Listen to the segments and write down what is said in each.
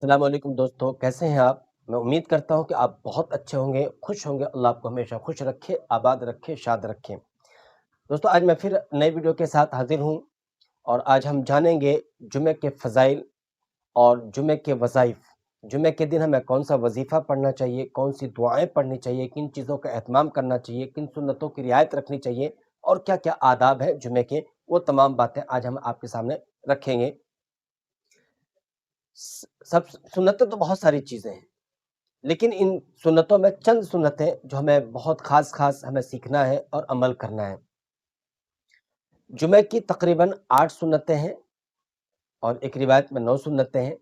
السلام علیکم دوستو، کیسے ہیں آپ؟ میں امید کرتا ہوں کہ آپ بہت اچھے ہوں گے، خوش ہوں گے۔ اللہ آپ کو ہمیشہ خوش رکھے، آباد رکھے، شاد رکھے۔ دوستو، آج میں پھر نئی ویڈیو کے ساتھ حاضر ہوں، اور آج ہم جانیں گے جمعے کے فضائل اور جمعے کے وظائف۔ جمعے کے دن ہمیں کون سا وظیفہ پڑھنا چاہیے، کون سی دعائیں پڑھنی چاہیے، کن چیزوں کا اہتمام کرنا چاہیے، کن سنتوں کی رعایت رکھنی چاہیے، اور کیا کیا آداب ہے جمعے کے، وہ تمام باتیں آج ہم آپ کے سامنے رکھیں گے۔ سب سنتیں تو بہت ساری چیزیں ہیں، لیکن ان سنتوں میں چند سنتیں جو ہمیں بہت خاص ہمیں سیکھنا ہے اور عمل کرنا ہے۔ جمعہ کی تقریباً 8 سنتیں ہیں، اور ایک روایت میں 9 سنتیں ہیں۔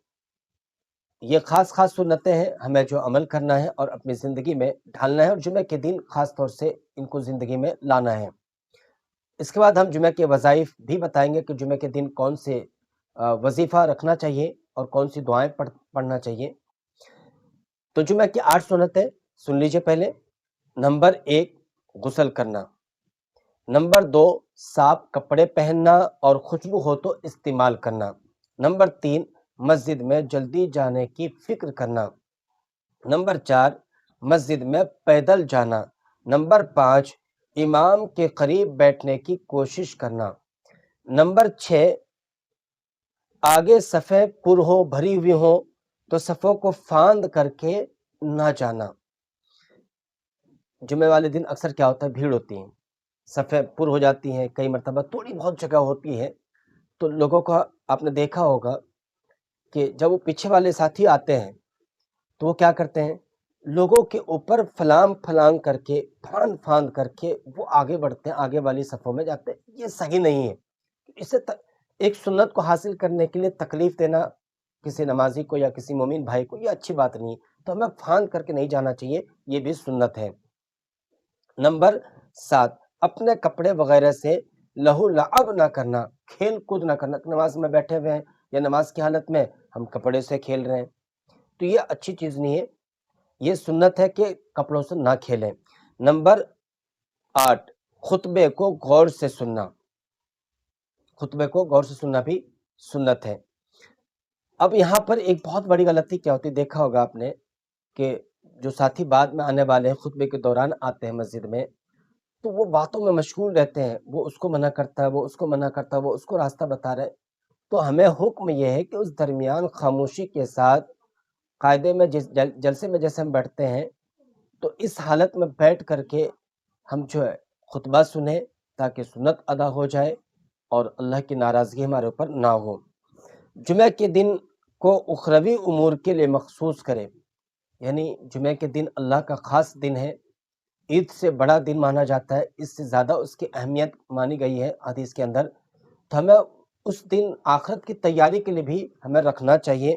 یہ خاص سنتیں ہیں، ہمیں جو عمل کرنا ہے اور اپنی زندگی میں ڈھالنا ہے، اور جمعہ کے دن خاص طور سے ان کو زندگی میں لانا ہے۔ اس کے بعد ہم جمعہ کے وظائف بھی بتائیں گے کہ جمعہ کے دن کون سے وظیفہ رکھنا چاہیے اور کون سی دعائیں پڑھنا چاہیے۔ تو جمعہ کی 8 سنتیں سن لیجئے پہلے۔ نمبر 1، غسل کرنا۔ نمبر 2، صاف کپڑے پہننا اور خوشبو ہو تو استعمال کرنا۔ نمبر 3، مسجد میں جلدی جانے کی فکر کرنا۔ نمبر 4، مسجد میں پیدل جانا۔ نمبر 5، امام کے قریب بیٹھنے کی کوشش کرنا۔ نمبر 6، آگے صفیں پر ہو، بھری ہوئی ہوں تو صفوں کو فاند کر کے نہ جانا۔ جمعے والے دن اکثر کیا ہوتا ہے، بھیڑ ہوتی ہے، صفیں پر ہو جاتی ہیں، کئی مرتبہ تھوڑی بہت جگہ ہوتی ہے، تو لوگوں کا آپ نے دیکھا ہوگا کہ جب وہ پیچھے والے ساتھی آتے ہیں تو وہ کیا کرتے ہیں، لوگوں کے اوپر پھلانگ کر کے، پھاند کر کے وہ آگے بڑھتے ہیں، آگے والی صفوں میں جاتے ہیں۔ یہ صحیح نہیں ہے۔ اس سے ایک سنت کو حاصل کرنے کے لیے تکلیف دینا کسی نمازی کو یا کسی مومن بھائی کو، یہ اچھی بات نہیں ہے۔ تو ہمیں پھاند کر کے نہیں جانا چاہیے، یہ بھی سنت ہے۔ نمبر 7، اپنے کپڑے وغیرہ سے لہو لعب نہ کرنا، کھیل کود نہ کرنا۔ نماز میں بیٹھے ہوئے ہیں یا نماز کی حالت میں ہم کپڑے سے کھیل رہے ہیں، تو یہ اچھی چیز نہیں ہے۔ یہ سنت ہے کہ کپڑوں سے نہ کھیلیں۔ نمبر 8، خطبے کو غور سے سننا۔ خطبے کو غور سے سننا بھی سنت ہے۔ اب یہاں پر ایک بہت بڑی غلطی کیا ہوتی ہے، دیکھا ہوگا آپ نے کہ جو ساتھی بعد میں آنے والے ہیں، خطبے کے دوران آتے ہیں مسجد میں، تو وہ باتوں میں مشغول رہتے ہیں، وہ اس کو منع کرتا ہے، وہ اس کو منع کرتا ہے، وہ اس کو راستہ بتا رہے۔ تو ہمیں حکم یہ ہے کہ اس درمیان خاموشی کے ساتھ قاعدے میں جلسے میں جیسے ہم بیٹھتے ہیں، تو اس حالت میں بیٹھ کر کے ہم جو ہے خطبہ سنیں، تاکہ سنت ادا ہو جائے اور اللہ کی ناراضگی ہمارے اوپر نہ ہو۔ جمعہ کے دن کو اخروی امور کے لیے مخصوص کرے، یعنی جمعہ کے دن اللہ کا خاص دن ہے، عید سے بڑا دن مانا جاتا ہے، اس سے زیادہ اس کی اہمیت مانی گئی ہے حدیث کے اندر۔ تو ہمیں اس دن آخرت کی تیاری کے لیے بھی ہمیں رکھنا چاہیے۔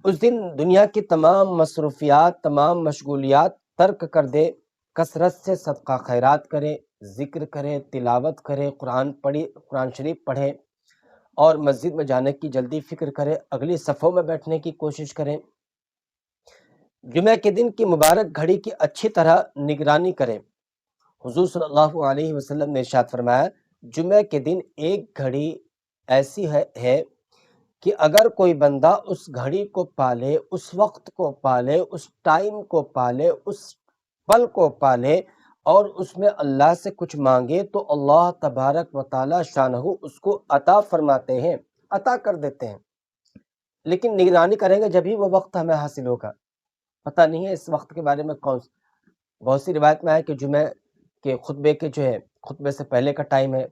اس دن دنیا کی تمام مصروفیات، تمام مشغولیات ترک کر دے، کثرت سے صدقہ خیرات کرے، ذکر کرے، تلاوت کرے، قرآن شریف پڑھے، اور مسجد میں جانے کی جلدی فکر کرے، اگلی صفوں میں بیٹھنے کی کوشش کریں۔ جمعہ کے دن کی مبارک گھڑی کی اچھی طرح نگرانی کریں۔ حضور صلی اللہ علیہ وسلم نے ارشاد فرمایا، جمعہ کے دن ایک گھڑی ایسی ہے کہ اگر کوئی بندہ اس گھڑی کو پالے، اس وقت کو پالے، اس ٹائم کو پالے، اس پل کو پالے، اور اس میں اللہ سے کچھ مانگے، تو اللہ تبارک و تعالی شانہ اس کو عطا فرماتے ہیں، عطا کر دیتے ہیں۔ لیکن نگرانی کریں گے جبھی وہ وقت ہمیں حاصل ہوگا۔ پتہ نہیں ہے اس وقت کے بارے میں بہت سی روایت میں ہے کہ جمعہ کے خطبے کے جو ہے، خطبے سے پہلے کا ٹائم ہے،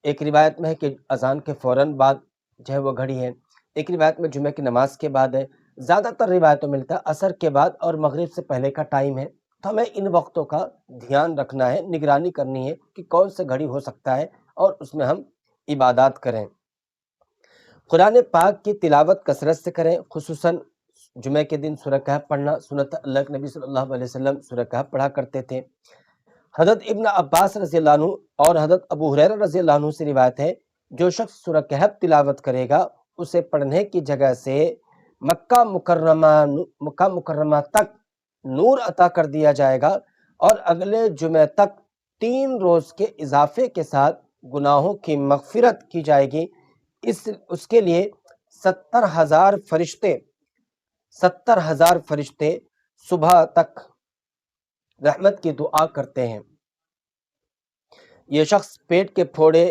ایک روایت میں ہے کہ اذان کے فوراً بعد جو ہے وہ گھڑی ہے، ایک روایت میں جمعہ کی نماز کے بعد ہے، زیادہ تر روایتوں میں ملتا ہے عصر کے بعد اور مغرب سے پہلے کا ٹائم ہے۔ تو ہمیں ان وقتوں کا دھیان رکھنا ہے، نگرانی کرنی ہے کہ کون سے گھڑی ہو سکتا ہے، اور اس میں ہم عبادات کریں۔ قرآن پاک کی تلاوت کثرت سے کریں، خصوصاً جمعہ کے دن سورہ کہف پڑھنا سنت، اللہ کے نبی صلی اللہ علیہ وسلم سورہ کہف پڑھا کرتے تھے۔ حضرت ابن عباس رضی اللہ عنہ اور حضرت ابو ہریرہ رضی اللہ عنہ سے روایت ہے، جو شخص سورہ کہف تلاوت کرے گا، اسے پڑھنے کی جگہ سے مکہ مکرمہ تک نور عطا کر دیا جائے گا، اور اگلے جمعہ تک 3 روز کے اضافے کے ساتھ گناہوں کی مغفرت کی جائے گی۔ اس کے لیے 70,000 فرشتے 70,000 فرشتے صبح تک رحمت کی دعا کرتے ہیں۔ یہ شخص پیٹ کے پھوڑے،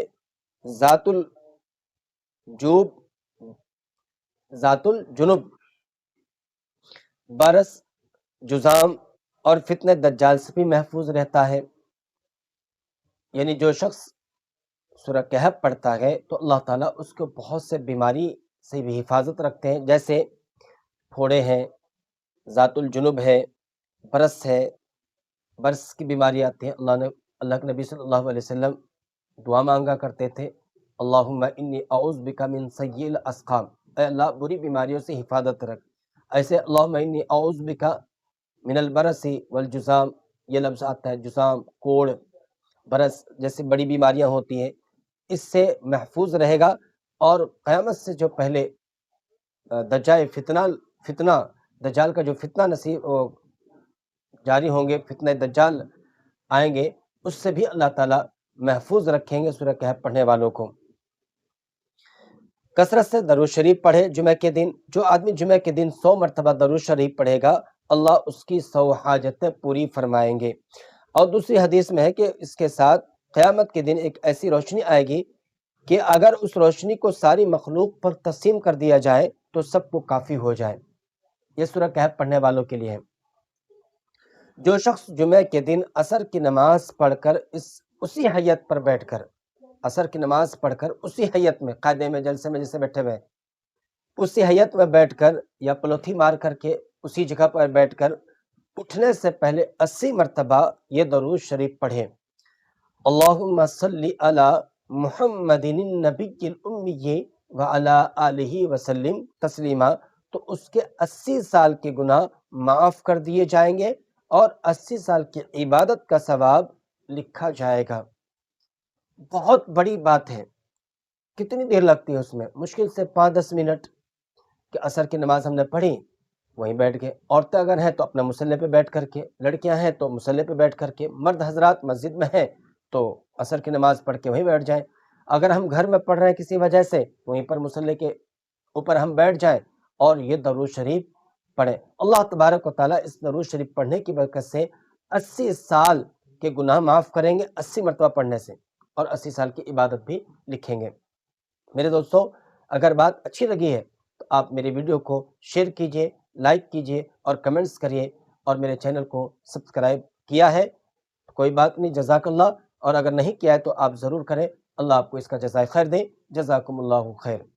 ذات الجوب ذات الجنب، برس، جزام اور فتنہ دجال سے بھی محفوظ رہتا ہے۔ یعنی جو شخص سورہ کہف پڑھتا ہے تو اللہ تعالیٰ اس کو بہت سے بیماری سے بھی حفاظت رکھتے ہیں، جیسے پھوڑے ہیں، ذات الجنب ہے، برس ہے، برس کی بیماری آتی ہے۔ اللہ کے نبی صلی اللہ علیہ وسلم دعا مانگا کرتے تھے، اللہم انی اعوذ بک من سیء الاسقام، اے اللہ بری بیماریوں سے حفاظت رکھ۔ ایسے اللہم انی اعوذ بک من البرس والجزام، یہ لفظ آتا ہے، جزام، کوڑ، برس جیسے بڑی بیماریاں ہوتی ہیں، اس سے محفوظ رہے گا۔ اور قیامت سے جو پہلے دجال کا جو فتنہ نصیب جاری ہوں گے، فتنہ دجال آئیں گے، اس سے بھی اللہ تعالیٰ محفوظ رکھیں گے سورہ کہف پڑھنے والوں کو۔ کثرت سے درود شریف پڑھے جمعہ کے دن۔ جو آدمی جمعہ کے دن 100 مرتبہ درود شریف پڑھے گا، اللہ اس کی 100 حاجتیں پوری فرمائیں گے۔ اور دوسری حدیث میں ہے کہ اس کے ساتھ قیامت کے دن ایک ایسی روشنی آئے گی کہ اگر اس روشنی کو ساری مخلوق پر تقسیم کر دیا جائے تو سب کو کافی ہو جائے۔ یہ سورہ کہف پڑھنے والوں کے لیے ہے۔ جو شخص جمعہ کے دن عصر کی نماز پڑھ کر اسی حیت پر بیٹھ کر، عصر کی نماز پڑھ کر اسی حیت میں، قاعدے میں، جلسے میں جیسے بیٹھے ہوئے، اسی حیت میں بیٹھ کر یا پلوتھی مار کر کے اسی جگہ پر بیٹھ کر اٹھنے سے پہلے 80 مرتبہ یہ درود شریف پڑھے، اللہم صلی علی محمد النبی الامی وعلی آلہ وسلم تسلیما، تو اس کے 80 سال کے گناہ معاف کر دیے جائیں گے اور 80 سال کی عبادت کا ثواب لکھا جائے گا۔ بہت بڑی بات ہے۔ کتنی دیر لگتی ہے اس میں؟ مشکل سے 5-10 منٹ کہ عصر کی نماز ہم نے پڑھی، وہیں بیٹھ گئے۔ عورتیں اگر ہیں تو اپنا مصلی پہ بیٹھ کر کے، لڑکیاں ہیں تو مصلی پہ بیٹھ کر کے، مرد حضرات مسجد میں ہیں تو عصر کی نماز پڑھ کے وہیں بیٹھ جائیں۔ اگر ہم گھر میں پڑھ رہے ہیں کسی وجہ سے، وہیں پر مصلی کے اوپر ہم بیٹھ جائیں اور یہ درود شریف پڑھیں۔ اللہ تبارک و تعالیٰ اس درود شریف پڑھنے کی برکت سے 80 سال کے گناہ معاف کریں گے، 80 مرتبہ پڑھنے سے، اور 80 سال کی عبادت بھی لکھیں گے۔ میرے دوستو، اگر بات اچھی لگی ہے تو آپ میری ویڈیو کو شیئر کیجئے، لائک کیجئے اور کمنٹس کریے، اور میرے چینل کو سبسکرائب کیا ہے کوئی بات نہیں، جزاک اللہ، اور اگر نہیں کیا ہے تو آپ ضرور کریں۔ اللہ آپ کو اس کا جزائے خیر دے۔ جزاکم اللہ خیر۔